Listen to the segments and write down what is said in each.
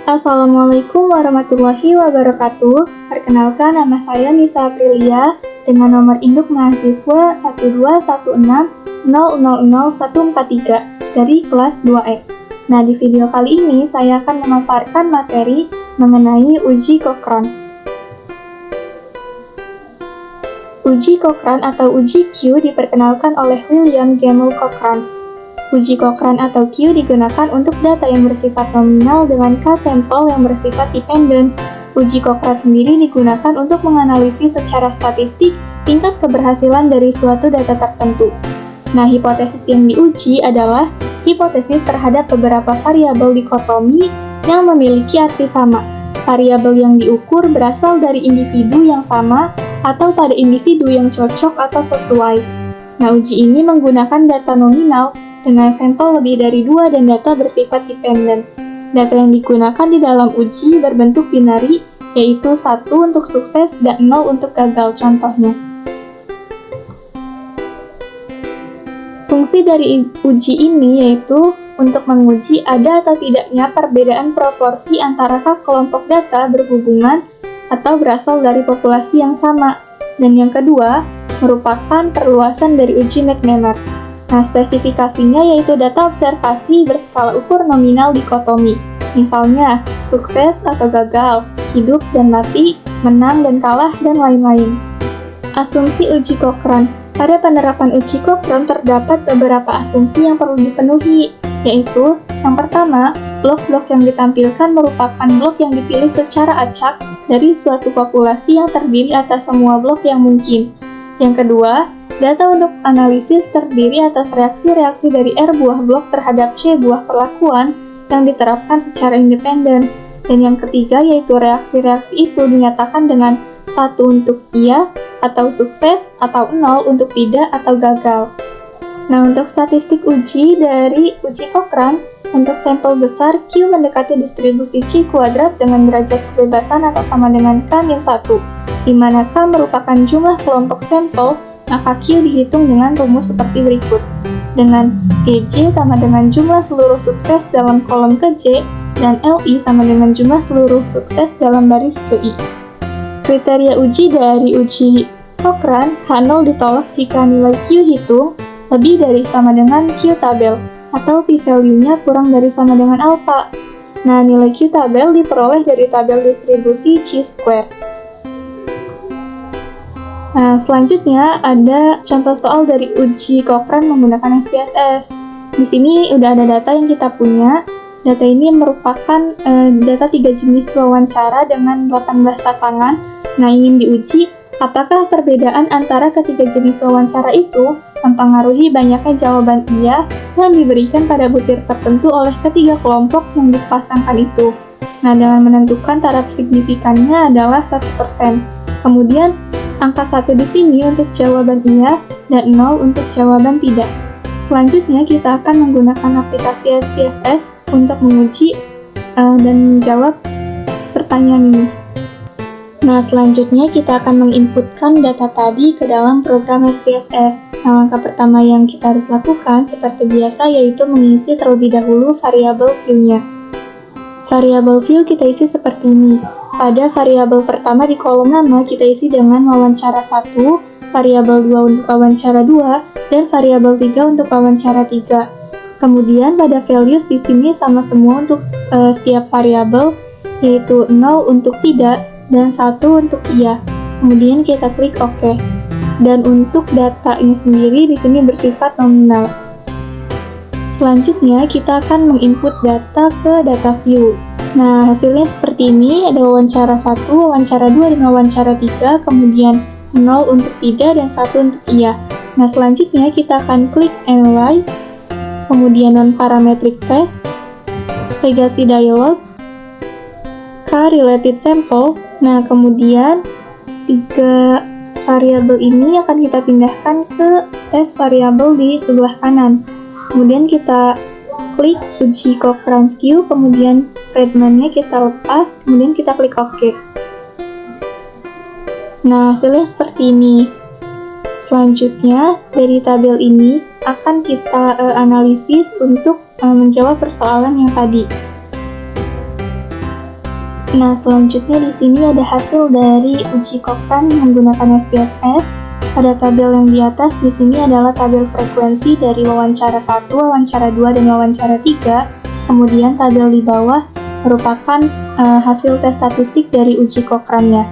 Assalamualaikum warahmatullahi wabarakatuh. Perkenalkan, nama saya Nisa Aprilia dengan nomor induk mahasiswa 12160000143 dari kelas 2E. Nah, di video kali ini saya akan memaparkan materi mengenai uji Cochrane. Uji Cochrane atau uji Q diperkenalkan oleh William Gemmell Cochrane. Uji Cochrane atau Q digunakan untuk data yang bersifat nominal dengan K-sampel yang bersifat dependen. Uji Cochrane sendiri digunakan untuk menganalisis secara statistik tingkat keberhasilan dari suatu data tertentu. Nah, hipotesis yang diuji adalah hipotesis terhadap beberapa variabel dikotomi yang memiliki arti sama. Variabel yang diukur berasal dari individu yang sama atau pada individu yang cocok atau sesuai. Nah, uji ini menggunakan data nominal dengan sampel lebih dari 2 dan data bersifat dependen. Data yang digunakan di dalam uji berbentuk binari, yaitu 1 untuk sukses dan 0 untuk gagal contohnya. Fungsi dari uji ini yaitu untuk menguji ada atau tidaknya perbedaan proporsi antara kelompok data berhubungan atau berasal dari populasi yang sama. Dan yang kedua, merupakan perluasan dari uji McNamara. Nah, spesifikasinya yaitu data observasi berskala ukur nominal dikotomi. Misalnya, sukses atau gagal, hidup dan mati, menang dan kalah, dan lain-lain. Asumsi uji Cochrane. Pada penerapan uji Cochrane terdapat beberapa asumsi yang perlu dipenuhi, yaitu yang pertama, blok-blok yang ditampilkan merupakan blok yang dipilih secara acak dari suatu populasi yang terdiri atas semua blok yang mungkin. Yang kedua, data untuk analisis terdiri atas reaksi-reaksi dari R buah blok terhadap C buah perlakuan yang diterapkan secara independen. Dan yang ketiga yaitu reaksi-reaksi itu dinyatakan dengan 1 untuk iya atau sukses atau 0 untuk tidak atau gagal. Nah, untuk statistik uji dari uji Cochrane, untuk sampel besar Q mendekati distribusi C kuadrat dengan derajat kebebasan atau sama dengan K-1, di mana K merupakan jumlah kelompok sampel, maka Q dihitung dengan rumus seperti berikut. Dengan GJ sama dengan jumlah seluruh sukses dalam kolom ke J, dan LI sama dengan jumlah seluruh sukses dalam baris ke I. Kriteria uji dari uji Cochrane, H0 ditolak jika nilai Q hitung lebih dari sama dengan Q tabel, atau p-value-nya kurang dari sama dengan alpha. Nah, nilai Q tabel diperoleh dari tabel distribusi chi-square. Nah, selanjutnya ada contoh soal dari uji Cochrane menggunakan SPSS. Di sini udah ada data yang kita punya. Data ini merupakan data 3 jenis wawancara dengan 18 pasangan. Nah, ingin diuji apakah perbedaan antara ketiga jenis wawancara itu mempengaruhi banyaknya jawaban iya yang diberikan pada butir tertentu oleh ketiga kelompok yang dipasangkan itu. Nah, dengan menentukan taraf signifikannya adalah 1%. Kemudian, angka 1 di sini untuk jawaban iya dan 0 untuk jawaban tidak. Selanjutnya, kita akan menggunakan aplikasi SPSS untuk menguji dan menjawab pertanyaan ini. Nah, selanjutnya kita akan menginputkan data tadi ke dalam program SPSS. Nah, langkah pertama yang kita harus lakukan seperti biasa yaitu mengisi terlebih dahulu variabel view-nya. Variabel view kita isi seperti ini. Pada variabel pertama di kolom nama kita isi dengan wawancara 1, variabel 2 untuk wawancara 2, dan variabel 3 untuk wawancara 3. Kemudian pada values di sini sama semua untuk setiap variabel, yaitu 0 untuk tidak dan 1 untuk iya. Kemudian kita klik OK. Dan untuk data ini sendiri di sini bersifat nominal. Selanjutnya kita akan menginput data ke data view. Nah, hasilnya seperti ini, ada wawancara 1, wawancara 2, dan wawancara 3, kemudian 0 untuk tidak dan 1 untuk iya. Nah, selanjutnya kita akan klik Analyze, kemudian Non-Parametric Test, Legacy Dialog, K-Related Sample. Nah, kemudian 3 variabel ini akan kita pindahkan ke tes variabel di sebelah kanan. Kemudian kita klik uji Cochrane Q, kemudian fragment-nya kita lepas, kemudian kita klik OK. Nah, hasilnya seperti ini. Selanjutnya, dari tabel ini akan kita analisis untuk menjawab persoalan yang tadi. Nah, selanjutnya di sini ada hasil dari uji Cochrane menggunakan SPSS. Pada tabel yang di atas di sini adalah tabel frekuensi dari wawancara 1, wawancara 2, dan wawancara 3. Kemudian tabel di bawah merupakan hasil tes statistik dari uji Cochrane-nya.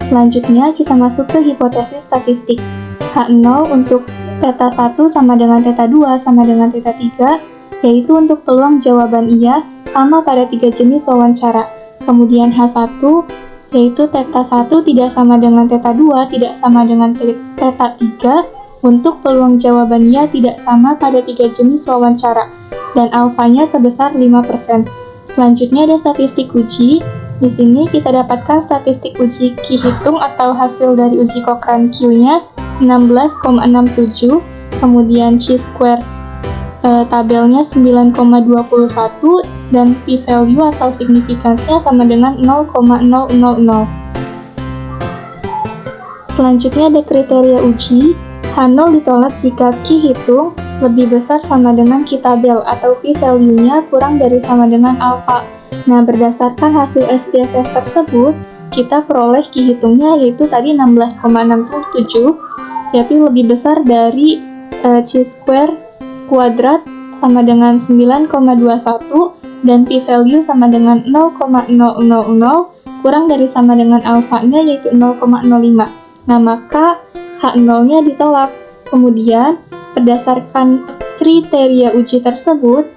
Selanjutnya kita masuk ke hipotesis statistik. H0 untuk theta 1 sama dengan theta 2 sama dengan theta 3, yaitu untuk peluang jawaban iya sama pada 3 jenis wawancara. Kemudian H1 yaitu theta 1 tidak sama dengan theta 2, tidak sama dengan theta 3 untuk peluang jawaban iya tidak sama pada 3 jenis wawancara, dan alfanya sebesar 5%. Selanjutnya ada statistik uji. Di sini kita dapatkan statistik uji Q hitung atau hasil dari uji Cochrane Q-nya 16,67, kemudian chi-square tabelnya 9,21, dan p-value atau signifikansinya sama dengan 0,000. Selanjutnya ada kriteria uji. H0 ditolak jika Q hitung lebih besar sama dengan Q tabel atau p-value-nya kurang dari sama dengan alfa. Nah, berdasarkan hasil SPSS tersebut, kita peroleh Q hitungnya yaitu tadi 16,67, yaitu lebih besar dari chi-square kuadrat sama dengan 9,21 dan p-value sama dengan 0,000 kurang dari sama dengan alfanya yaitu 0,05. Nah, maka H0-nya ditolak. Kemudian, berdasarkan kriteria uji tersebut,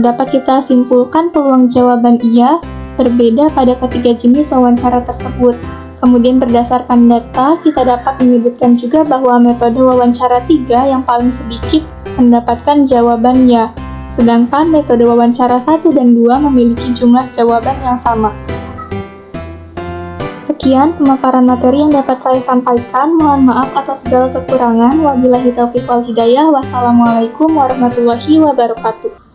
dapat kita simpulkan peluang jawaban iya berbeda pada ketiga jenis wawancara tersebut. Kemudian berdasarkan data, kita dapat menyebutkan juga bahwa metode wawancara 3 yang paling sedikit mendapatkan jawaban ya, sedangkan metode wawancara 1 dan 2 memiliki jumlah jawaban yang sama. Sekian pemaparan materi yang dapat saya sampaikan. Mohon maaf atas segala kekurangan. Wabillahi taufiq wal hidayah. Wassalamualaikum warahmatullahi wabarakatuh.